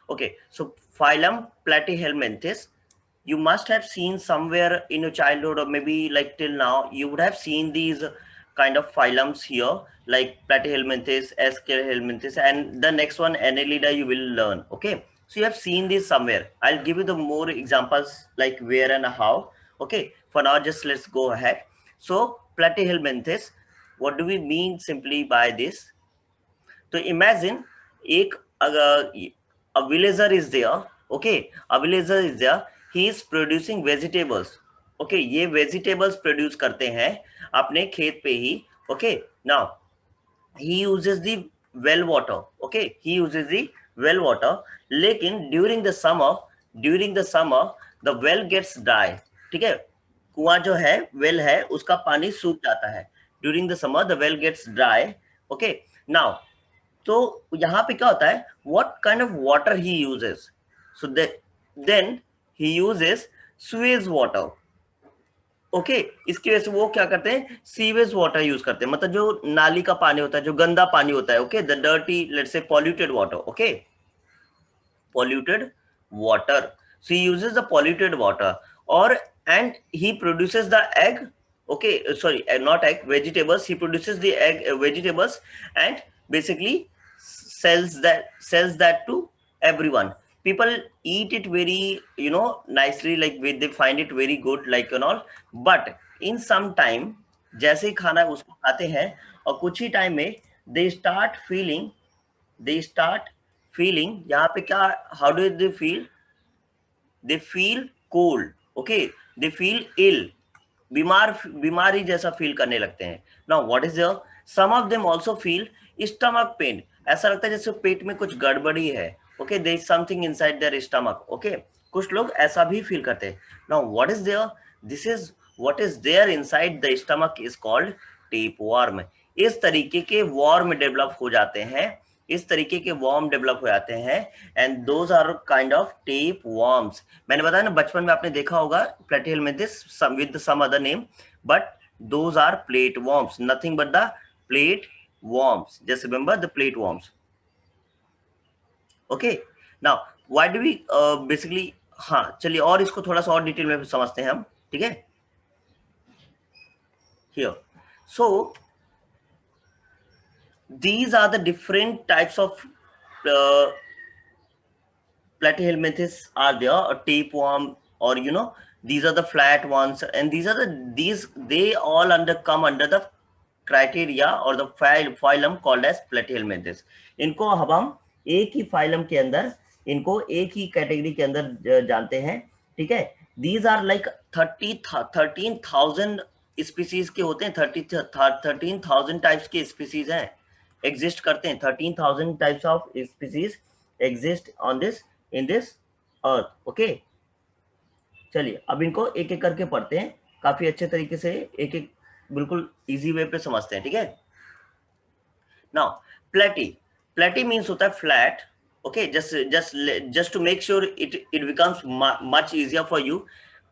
Okay, so phylum Platyhelminthes, you must have seen somewhere in your childhood, or maybe like till now, you would have seen these kind of phylums here, like Platyhelminthes, Aschelhelminthes, and the next one, Annelida, you will learn. Okay, so you have seen this somewhere. I'll give you the more examples like where and how. Okay, for now, just let's go ahead. So Platyhelminthes, what do we mean simply by this? तो imagine एक a villager is there. Okay, a villager is there, he is producing vegetables. Okay, ये vegetables produce करते हैं अपने खेत पे ही. Okay, now he uses the well water. Okay, he uses the well water, लेकिन during the summer the well gets dry. ठीक है, कुआं जो है well है उसका पानी सूख जाता है. During the summer the well gets dry. Okay, now तो यहाँ पे क्या होता है, what kind of water he uses? So then he uses sewage water. Okay, इसकी वजह से वो क्या करते हैं, सीवेज वाटर यूज करते हैं, मतलब जो नाली का पानी होता है, जो गंदा पानी होता है. Okay, the dirty, let's say polluted water. Okay, polluted water. So he uses the polluted water, or and he produces the egg. Okay, sorry, not egg, vegetables. He produces the egg, vegetables, and basically sells that to everyone. People eat it very, nicely, like they find it very good, like and all. But in some time, जैसे ही खाना उसको खाते हैं और कुछ ही time में they start feeling यहाँ पे क्या, how do they feel? They feel cold. Okay, they feel ill. बीमारी जैसा फील करने लगते हैं. Now what is there? Some of them also feel stomach pain. ऐसा लगता है जैसे पेट में कुछ गड़बड़ी है. Okay, there is something inside their stomach. Okay, कुछ लोग ऐसा भी फील करते हैं. Now what is there? This is what is there inside the stomach is called tapeworm. इस तरीके के worm डेवलप हो जाते हैं, इस तरीके के वॉर्म डेवलप हो जाते हैं, and those are kind of tapeworms. मैंने बताया ना, बचपन में आपने देखा होगा platyhelminthes with some other name, but those are plate worms, nothing but the plate worms. Just remember the plate worms. Okay, now why do we basically, हाँ चलिए और इसको थोड़ा सा और डिटेल में समझते हैं हम. ठीक है, here so these are the different types of uh, platyhelminthes are there, a tapeworm, or these are the flat ones, and these they all come under the criteria or the phylum called as platyhelminthes. इनको अब हम एक ही phylum के अंदर, इनको एक ही category के अंदर जानते हैं. ठीक है, these are like 13,000 स्पीसीज के होते हैं. 13,000 टाइप्स के स्पीसीज हैं, एग्जिस्ट करते हैं. 13,000 types of species exist on this in this earth. Okay, चलिए अब इनको एक एक करके पढ़ते हैं, काफी अच्छे तरीके से एक एक बिल्कुल इजी वे पे समझते हैं. ठीक है, नाउ प्लेटी मीन्स होता है flat. Okay, just to make sure it becomes much easier for you,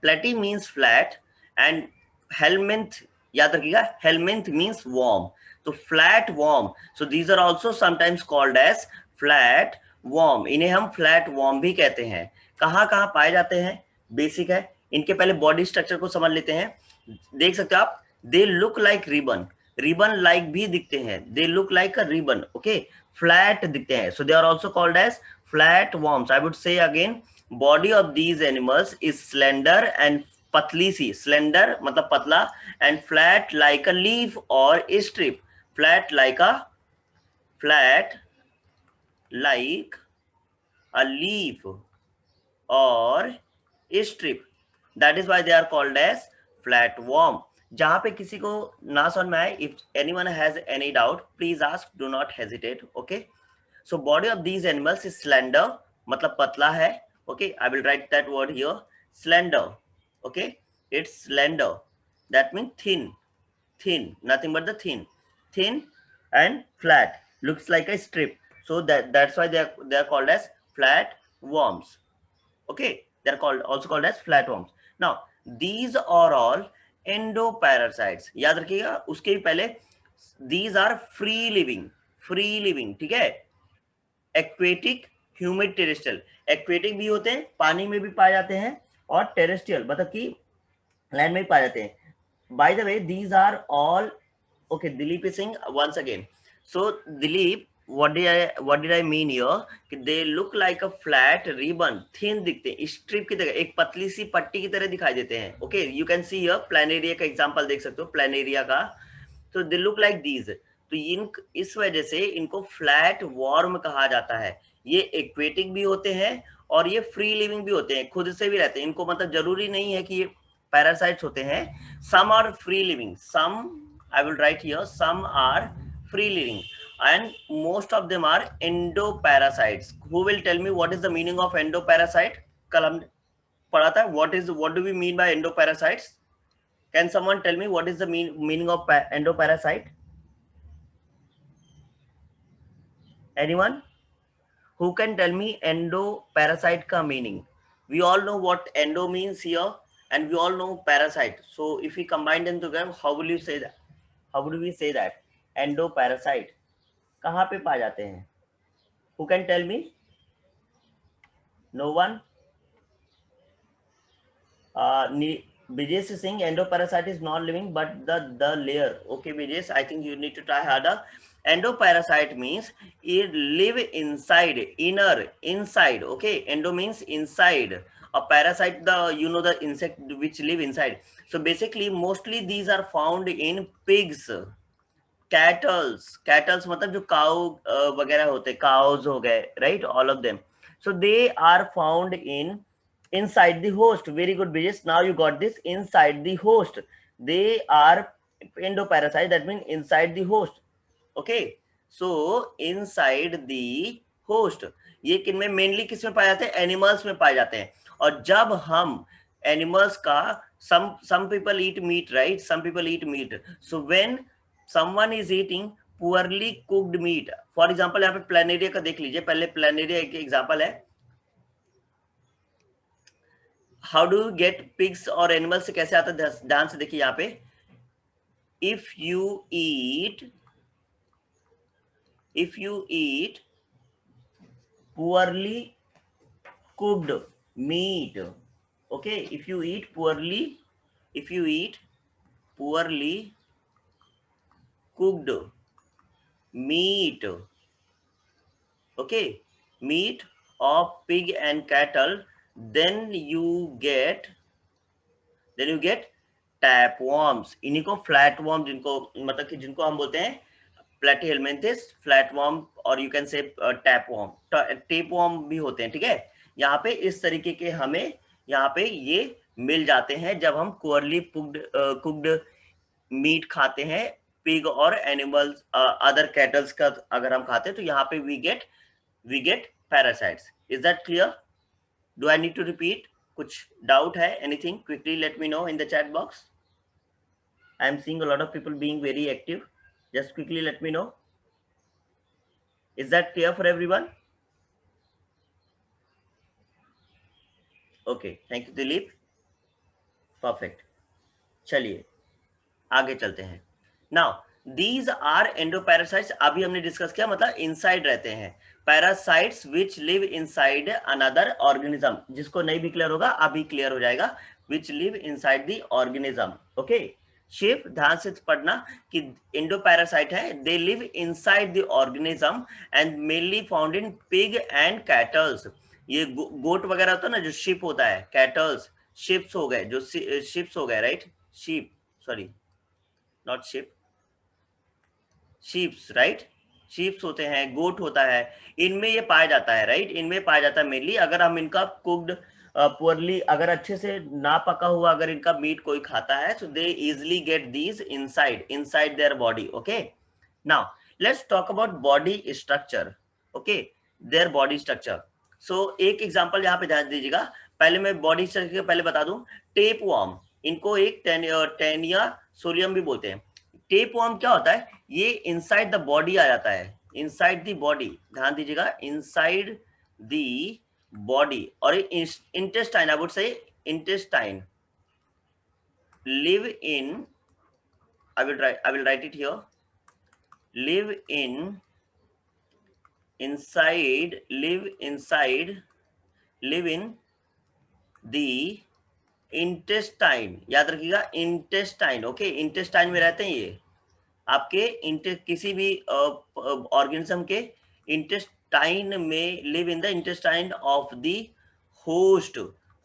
platy means flat, and helminth, याद रखिएगा, helminth means warm. तो flat worm, so these are also sometimes called as flat worm. इन्हें हम flat worm भी कहते हैं. कहाँ कहाँ पाए जाते हैं, बेसिक है. इनके पहले बॉडी स्ट्रक्चर को समझ लेते हैं. देख सकते हो आप, they look like ribbon like भी दिखते हैं. They look like a ribbon. Okay, flat दिखते हैं, so they are also called as flatworms. I would say again, body of these animals is slender and पतली सी, slender मतलब पतला, and flat like a leaf और strip. Flat like a leaf or strip. That is why they are called as flatworm. जहां पे किसी को ना समझ में आए, if anyone has any doubt, please ask, do not hesitate. Okay, so body of these animals is slender, मतलब पतला है. Okay, I will write that word here, slender. Okay, it's slender, that means thin, nothing but the thin and flat, looks like a strip. So that's why they are called as flat worms. Okay, they're also called as flatworms. Now these are all endoparasites. याद रखिएगा, उसके भी पहले these are free living. ठीक है, aquatic humid terrestrial, aquatic भी होते हैं, पानी में भी पाए जाते हैं, और टेरेस्ट्रियल मतलब कि लैंड में भी पाए जाते हैं. By the way these are all okay. Dilip is saying once again. So Dilip, what did I mean here कि they look like a flat ribbon, thin दिखते हैं, स्ट्रिप की तरह, एक पतली सी पट्टी की तरह दिखाई देते हैं. Okay, you can see here Planaria का एग्जांपल देख सकते हो, प्लानेरिया का. तो दे लुक लाइक दीज. तो इस वजह से इनको फ्लैट वॉर्म कहा जाता है. ये एक्वेटिक भी होते हैं और ये फ्री लिविंग भी होते हैं, खुद से भी रहते हैं. इनको मतलब जरूरी नहीं है कि ये पैरासाइट्स होते हैं. Some are free living, some I will write here, some are free living and most of them are endoparasites. Who will tell me what is the meaning of endoparasite? कल हम पढ़ा था. What do we mean by endoparasites? Can someone tell me what is the meaning of endoparasite? Anyone who can tell me endoparasite ka meaning? We all know what endo means here and we all know parasite. So if we combine them together, how will you say that? How would we say that? Endoparasite कहाँ पे पाए जाते हैं? Who can tell me? No one? Brijesh is saying endoparasite is not living but the layer. Okay, Brijesh, I think you need to try harder. Endoparasite means it live inside, inside. Okay, endo means inside. A parasite, the insect which live inside. So basically, mostly these are found in pigs. Cattles मतलब जो cow वगैरह होते, cows हो गए, right, all of them. So they are found in inside the host. Very good, Brijesh. Now you got this, inside the host. They are endoparasite, that means inside the host. Okay, so inside the host. ये किन में mainly किस में पाए जाते हैं? Animals में पाए जाते हैं. और जब हम एनिमल्स का some people eat meat, right? Some people eat meat. So when someone is eating poorly cooked meat, for example यहाँ पे प्लानेरिया का देख लीजिए. पहले प्लानेरिया एक एग्जांपल है. हाउ डू गेट पिग्स और एनिमल्स से कैसे आता है? ध्यान से देखिए यहाँ पे. If you eat poorly cooked meat, okay, if you eat poorly cooked meat, okay, meat of pig and cattle, then you get tapeworms. इन्हीं को flatworm, जिनको मतलब कि जिनको हम बोलते हैं platyhelminthes, flatworm, और you can say tapeworm. tapeworm भी होते हैं. ठीक है, यहाँ पे इस तरीके के हमें यहाँ पे ये मिल जाते हैं जब हम poorly cooked मीट खाते हैं, पिग और एनिमल्स अदर कैटल्स का अगर हम खाते हैं, तो यहाँ पे we get parasites. Is that clear? Do I need to repeat? कुछ डाउट है? Anything? Quickly let me know in the chat box. I am seeing a lot of people being very active. Just quickly let me know. Is that clear for everyone? Okay, thank you Dilip. Perfect. चलिए आगे चलते हैं. Now these are endoparasites. अभी हमने discuss किया, मतलब inside रहते हैं. पैरासाइट्स विच लिव इनसाइड अनदर ऑर्गेनिज्म. जिसको नहीं भी क्लियर होगा अभी क्लियर हो जाएगा. Which live inside the organism. Okay, Shiv ध्यान से पढ़ना कि एंडोपैरासाइट है, they live inside the organism and mainly found in pig and cattles. ये गोट वगैरह होता है ना, जो शिप होता है, कैटल्स शिप्स हो गए, जो शिप्स हो गए, right, sheep, sorry not ship, sheeps, right, sheeps होते हैं, गोट होता है, इनमें ये पाया जाता है, राइट, इनमें पाया जाता है मेनली. अगर हम इनका कुक्ड पुअरली, अगर अच्छे से ना पका हुआ अगर इनका मीट कोई खाता है, so they easily get these inside their body. Okay, now let's talk about body structure. Okay, their body structure. So एक एग्जांपल यहाँ पे ध्यान दीजिएगा. पहले मैं बॉडी स्ट्रक्चर पहले बता दूं. टेपवर्म, इनको एक टेनिया सोलियम भी बोलते हैं. टेपवर्म क्या होता है? ये इनसाइड द बॉडी आ जाता है, इनसाइड द बॉडी. ध्यान दीजिएगा, inside the body or intestine, I would say intestine, live in, I will write it here, live in inside live in the intestine, याद रखिएगा इंटेस्टाइन, ओके, इंटेस्टाइन में रहते हैं ये आपके किसी भी ऑर्गेनिज्म के इंटेस्टाइन में, live in the intestine of the host,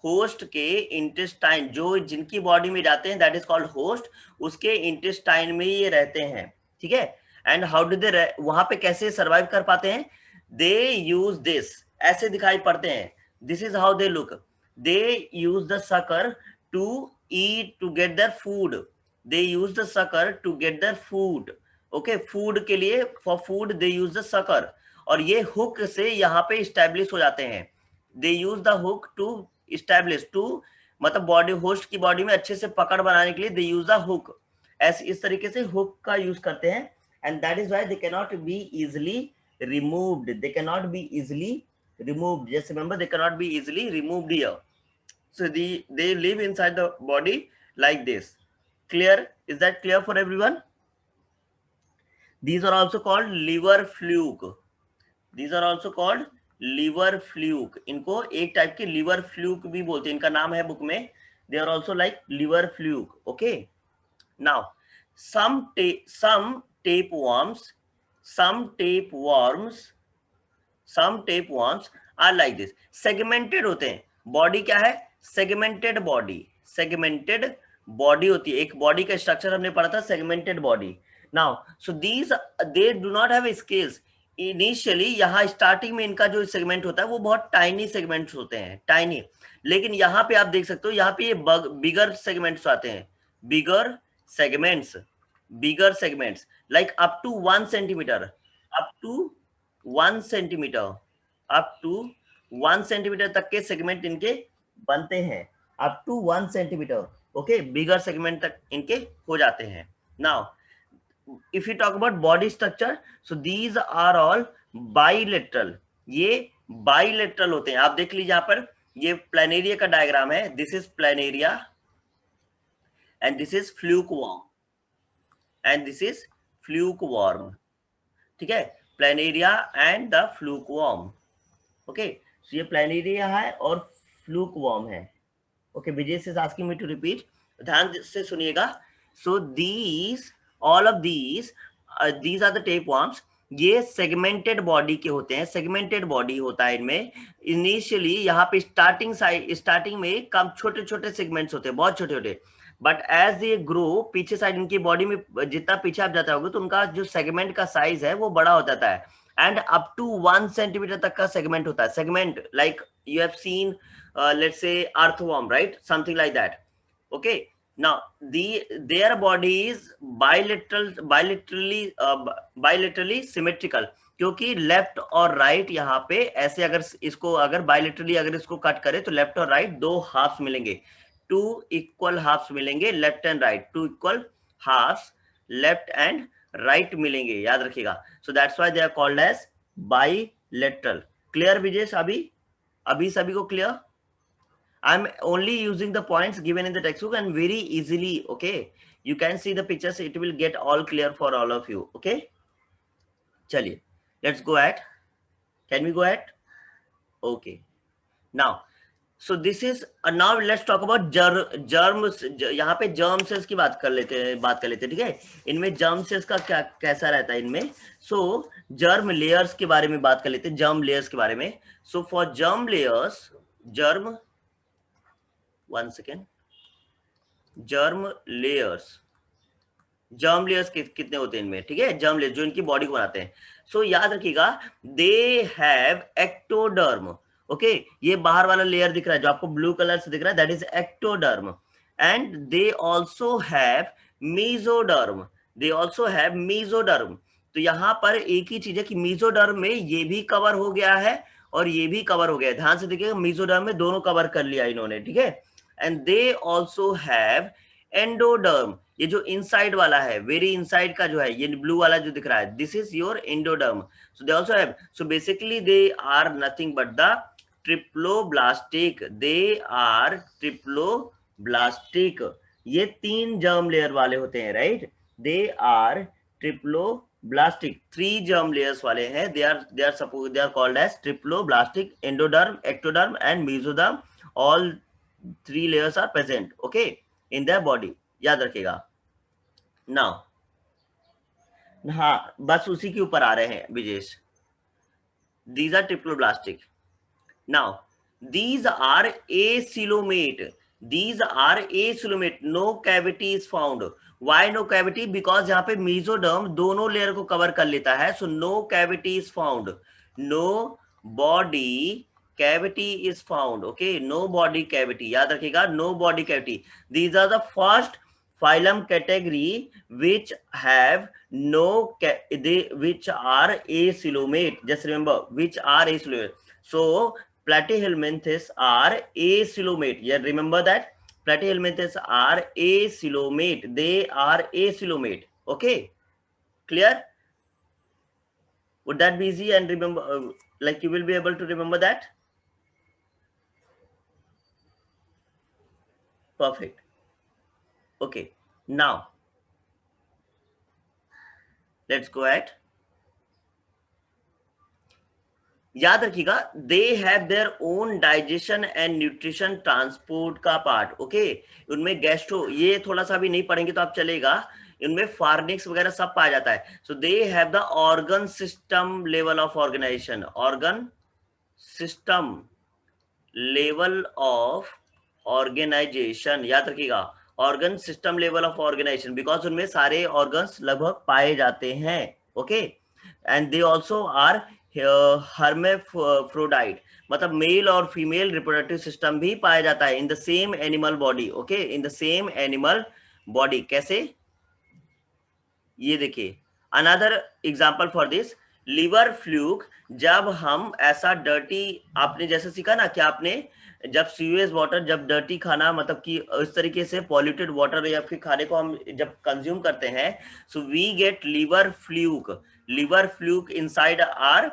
host के इंटेस्टाइन, जो जिनकी बॉडी में जाते हैं दैट इज कॉल्ड होस्ट, उसके इंटेस्टाइन में ये रहते हैं, ठीक है। एंड हाउ डू दे, वहां पे कैसे सर्वाइव कर पाते हैं, दे यूज दिस, ऐसे दिखाई पड़ते हैं, this is how they look, they use the sucker to eat, to get their food, they use the sucker to get their food, okay, food के लिए, for food they use the sucker, और ये hook से यहाँ पे establish हो जाते हैं, they use the hook to establish, to मतलब बॉडी, होस्ट की बॉडी में अच्छे से पकड़ बनाने के लिए they use the hook, ऐसे इस तरीके से hook का यूज करते हैं, and that is why they cannot be easily removed, they cannot be easily removed, just remember they cannot be easily removed here. So they live inside the body like this. Clear? Is that clear for everyone? These are also called liver fluke. These are also called liver fluke. इनको एक type के liver fluke भी बोलते हैं, इनका नाम है book में, they are also like liver fluke. Okay. Now some tapeworms are like this. Segmented होते हैं, बॉडी क्या है, सेगमेंटेड बॉडी होती है, एक बॉडी का स्ट्रक्चर हमने पढ़ा था, segmented body. Now so these they do not have scales. Initially यहाँ स्टार्टिंग में इनका जो सेगमेंट होता है वो बहुत टाइनी सेगमेंट्स होते हैं, टाइनी, लेकिन यहाँ पे आप देख सकते हो, यहाँ पे ये बिगर सेगमेंट्स आते हैं, bigger segments like up to 1 centimetre, up to 1 centimetre तक के सेगमेंट इनके बनते हैं, up to 1 centimetre, okay, bigger segment तक इनके हो जाते हैं. Now if you talk about body structure, so these are all bilateral, ये बाइलेटरल होते हैं. आप देख लीजिए यहाँ पर, ये प्लेनेरिया का डायग्राम है, this is planaria and this is flukeworm, ठीक है, planaria and the flukeworm, okay. So ये प्लेनेरिया है और फ्लूकवॉर्म है, ओके. विजय से आस्किंग मी टू रिपीट, ध्यान से सुनिएगा. So these all of these are the tapeworms, ये सेगमेंटेड बॉडी के होते हैं, सेगमेंटेड बॉडी होता है इनमें. इनिशियली यहाँ पे स्टार्टिंग में कम छोटे छोटे सेगमेंट्स होते हैं, बहुत छोटे छोटे, बट एज दे ग्रो, पीछे साइड इनकी बॉडी में जितना पीछे आप जाते होगे तो उनका जो सेगमेंट का साइज है वो बड़ा हो जाता है, एंड अप टू 1 सेंटीमीटर तक का सेगमेंट होता है. Segment like you have seen let's say earthworm, right, something like that, okay. Now their body is bilaterally symmetrical, क्योंकि लेफ्ट और राइट यहाँ पे ऐसे, अगर इसको अगर बाइलेटरली अगर इसको कट करें तो लेफ्ट और राइट दो हाफ्स मिलेंगे, 2 इक्वल हाफ्स मिलेंगे, left and right, 2 equal halves left and right मिलेंगे, याद रखिएगा. So that's why they are called as bilateral. Clear Vijay? अभी सभी को clear? I'm only using the points given in the textbook and very easily, okay, you can see the pictures, it will get all clear for all of you, okay. Chaliye, let's go ahead. Can we go ahead? Okay. Now so this is now let's talk about germs. यहाँ पे germ cells की बात कर लेते हैं, ठीक है. इनमें germ cells का क्या कैसा रहता है इनमें. so germ layers के बारे में बात कर लेते हैं, germ layers के बारे में. so for germ layers, one second, germ layers कितने होते हैं इनमें, ठीक है, germ layers जो इनकी बॉडी को बनाते हैं. सो याद रखिएगा, they have ectoderm, ओके. ये बाहर वाला लेयर दिख रहा है जो आपको ब्लू कलर से दिख रहा है, that is ectoderm, and they also have mesoderm. तो यहाँ पर एक ही चीज है कि mesoderm में ये भी कवर हो गया है और ये भी कवर हो गया है. ध्यान से देखिएगा, mesoderm में दोनों कवर कर लिया इन्होंने, ठीक है. And they also have endoderm, ये जो इनसाइड वाला है, वेरी इनसाइड का जो है, ये ब्लू वाला जो दिख रहा है, this is your endoderm. So they also have, so basically they are nothing but the triploblastic, ये 3 जर्म लेयर वाले होते हैं, right. They are triploblastic, blastic 3 germ layers वाले हैं. They are called as triploblastic, endoderm, ectoderm and mesoderm. All 3 layers are present, okay, in their body. याद रखिएगा. Now हाँ, बस उसी के ऊपर आ रहे हैं Vijesh. These are triploblastic. Now, these are acoelomate. These are acoelomate. No cavity is found. Why no cavity? Because यहाँ पे mesoderm दोनों लेयर को कवर कर लेता है. So no cavity is found. No body cavity is found. Okay, no body cavity. याद रखिएगा, no body cavity. These are the first phylum category which have no which are acoelomate. Just remember, which are acoelomate. So platyhelminthes are acoelomate. Yeah, remember that platyhelminthes are acoelomate. They are acoelomate. Okay, clear? Would that be easy? And remember, like you will be able to remember that? Perfect. Okay, now let's go ahead. याद रखिएगा, they have their own digestion and nutrition transport का part. Okay, उनमें gastro, ये थोड़ा सा भी नहीं पढ़ेंगे तो आप चलेगा, इनमें फार्निक्स वगैरह सब पाया जाता है. So they have the organ system level of organisation. Organ system level of organisation, याद रखिएगा, organ system level of organization, because उनमें सारे ऑर्गन्स लगभग पाए जाते हैं. Okay, and they also are hermaphrodite, मतलब मेल और फीमेल रिप्रोडक्टिव सिस्टम भी पाया जाता है in the same animal body. Okay, in the same animal body. कैसे? ये देखिए, another example for this, liver fluke. जब हम ऐसा डर्टी, आपने जैसे सीखा ना कि आपने जब सीवेज वाटर, जब डर्टी खाना, मतलब कि इस तरीके से पॉल्यूटेड वाटर या फिर खाने को हम जब कंज्यूम करते हैं, so we get liver fluke. Liver fluke inside our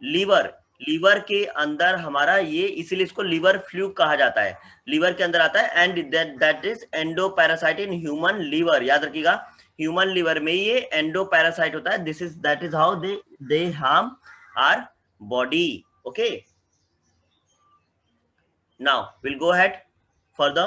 liver. Liver के अंदर हमारा ये, इसीलिए इसको लिवर फ्लूक कहा जाता है, लिवर के अंदर आता है. And that is endo parasite in human liver. याद रखिएगा, ह्यूमन लिवर में ये एंडो पैरासाइट होता है. This is, that is how they harm our body. Okay, now we'll go ahead further.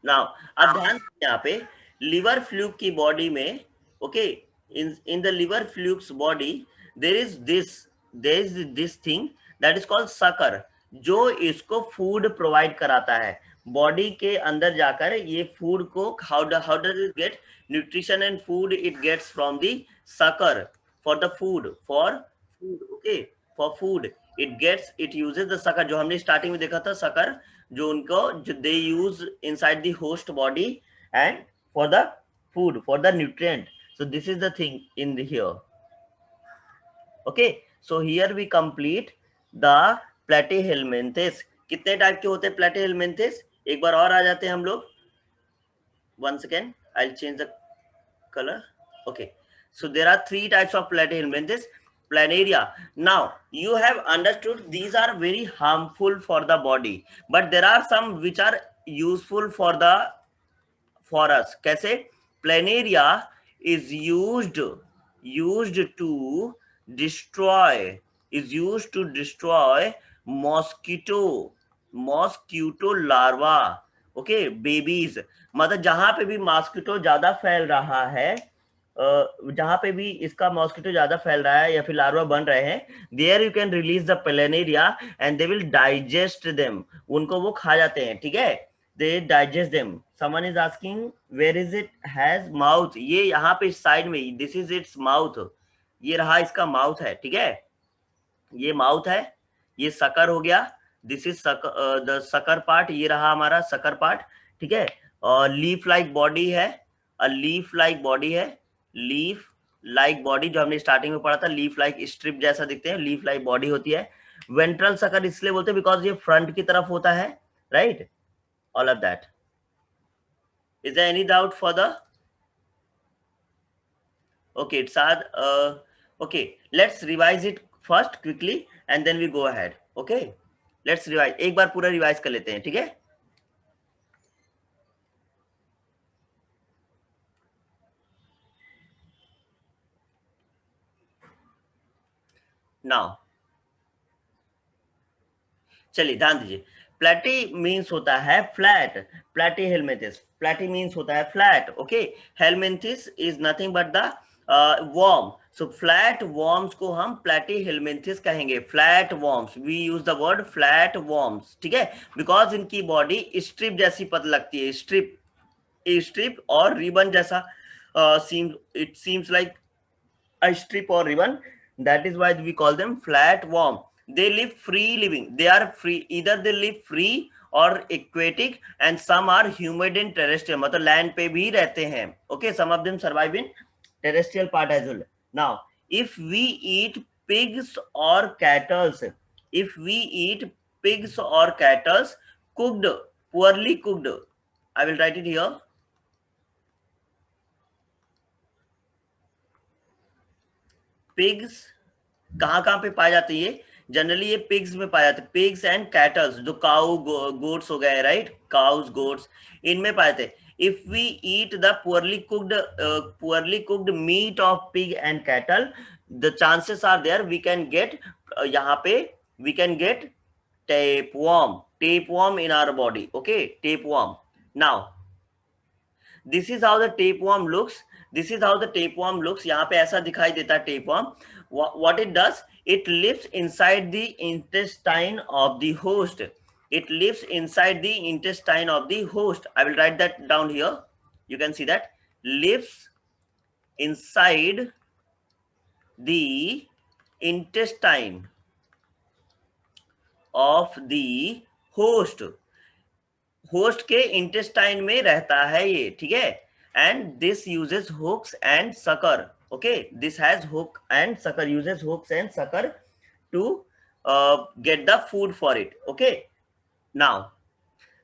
Now अब ध्यान यहाँ पे लिवर फ्लूक की बॉडी में, okay, in the liver fluke's body there is this thing that is called sucker, जो इसको food provide कराता है बॉडी के अंदर जाकर. ये फूड को how does it get nutrition and food? It gets from the sucker for the food, okay, for food it uses the sucker, जो हमने स्टार्टिंग में देखा था sucker, जो उनको they use inside the host body and for the food, for the nutrient. So this is the thing in the here. Okay, so here we complete the platyhelminthes. कितने type के होते हैं Platyhelminthes? एक बार और आ जाते हैं हम लोग. One second, I change the color. Okay, so there are 3 types of platyhelminthes. Planaria. Now you have understood these are very harmful for the body, but there are some which are useful for us. कैसे? Planaria is used to destroy mosquito larva. Okay, babies, मतलब जहां पे भी mosquito ज्यादा फैल रहा है, जहां पे भी इसका मॉस्किटो ज्यादा फैल रहा है या फिर लार्वा बन रहे हैं, there you can release the planaria and they will digest them. उनको वो खा जाते हैं. ठीक है, they digest them. Someone is asking where is it has mouth. ये यहाँ पे साइड में, दिस इज इट्स माउथ. ये रहा इसका माउथ है. ठीक है, ये माउथ है, ये सकर हो गया. This is the sucker part. ये रहा हमारा सकर पार्ट. ठीक है, और लीफ लाइक बॉडी है, लीफ लाइक बॉडी है, लीफ लाइक बॉडी जो हमने स्टार्टिंग में पढ़ा था, लीफ लाइक स्ट्रिप जैसा दिखते हैं, लीफ लाइक बॉडी होती है. वेंट्रल सकर इसलिए बोलते हैं बिकॉज ये फ्रंट की तरफ होता है. Right, all of that. Is there any doubt for the? Okay, Saad, okay, let's revise it first quickly and then we go ahead. Okay, let's revise, एक बार पूरा रिवाइज कर लेते हैं, ठीक है। नाउ चलिए ध्यान दीजिए, प्लेटी मीन्स होता है फ्लैट, प्लेटी हेलमिंथिस, प्लेटी मीन्स होता है flat, okay. Helminthes is nothing but the worm, so flat worms को हम प्लेटी हेलमिंथिस कहेंगे, flat worms, we use the word flat worms, ठीक है, बिकॉज इनकी बॉडी स्ट्रिप जैसी पतली लगती है, स्ट्रिप, स्ट्रिप और रिबन जैसा, it seems like a strip or ribbon, that is why we call them flatworm. They live free living, they are free, either they live free or aquatic, and some are humid in terrestrial, मतलब land पे भी रहते हैं, okay, some of them survive in terrestrial part as well. Now if we eat pigs or cattle, if we eat pigs or cattle cooked, poorly cooked, I will write it here, pigs कहाँ कहाँ पे पाए जाते हैं, ये generally ये pigs में पाए जाते हैं, पिग्स एंड कैटल्स, जो काउ गोट्स हो गए, राइट, काउस गोट्स, इनमें पाए जाते हैं। If we eat the poorly cooked meat of pig and cattle, the chances are there we can get, यहाँ पे we can get tapeworm in our body, okay, tapeworm. Now this is how the tapeworm looks, this is how the tapeworm looks, यहाँ पे ऐसा दिखाई देता है tapeworm. What it does, it lives inside the intestine of the host, it lives inside the intestine of the host, I will write that down here, you can see that, lives inside the intestine of the host, host के intestine में रहता है ये, ठीक है, and this uses hooks and sucker, okay, this has hook and sucker, uses hooks and sucker to get the food for it, okay. Now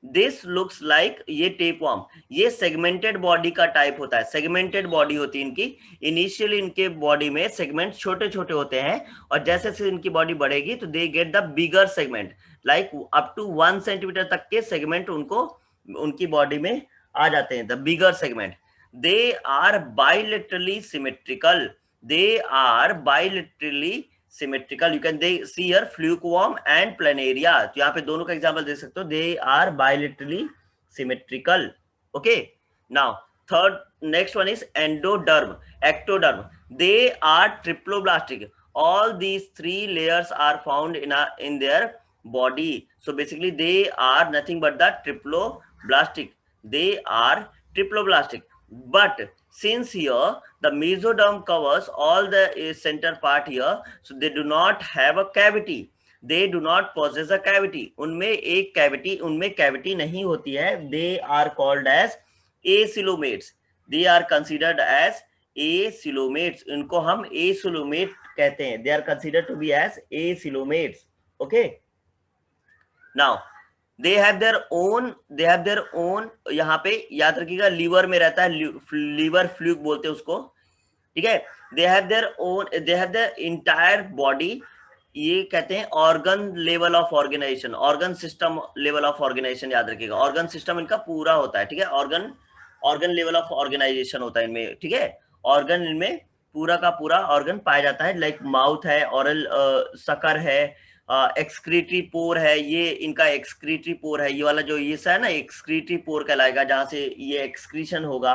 this looks like, ये tapeworm, ये segmented body का type होता है, segmented body होती है इनकी, initially इनके body में सेगमेंट छोटे छोटे होते हैं, और जैसे जैसे इनकी बॉडी बढ़ेगी तो they get the bigger segment, like up to 1 centimetre तक के सेगमेंट उनको उनकी बॉडी में आ जाते हैं, the bigger segment. They are bilaterally symmetrical, they are bilaterally symmetrical, you can they see here flukeworm and planaria, तो यहाँ पे दोनों का एग्जांपल दे सकते हो, they are bilaterally symmetrical, okay. Now third, next one is endoderm, ectoderm, they are triploblastic, all these 3 layers are found in their body, so basically they are nothing but the triploblastic, they are triploblastic, but since here the mesoderm covers all the center part here, so they do not have a cavity, they do not possess a cavity, उनमें एक cavity, उनमें cavity नहीं होती है, they are called as acoelomates, they are considered as acoelomates, इनको हम acoelomate कहते हैं, they are considered to be as acoelomates, okay. Now they have their own, यहाँ पे याद रखिएगा लीवर में रहता है, लीवर फ्लूक बोलते हैं उसको, ठीक है। they have their entire body, ये कहते हैं organ level of organisation, organ system level of organisation, याद रखिएगा, ऑर्गन सिस्टम इनका पूरा होता है, ठीक है, ऑर्गन लेवल ऑफ ऑर्गेनाइजेशन होता है इनमें, ठीक है, ऑर्गन इनमें पूरा का पूरा ऑर्गन पाया जाता है, लाइक माउथ है, ऑरल सकर है, एक्सक्रीटरी पोर है, ये इनका एक्सक्रीटरी पोर है, ये वाला जो ये है ना, एक्सक्रीटरी पोर कहलाएगा, जहां से ये एक्सक्रीशन होगा,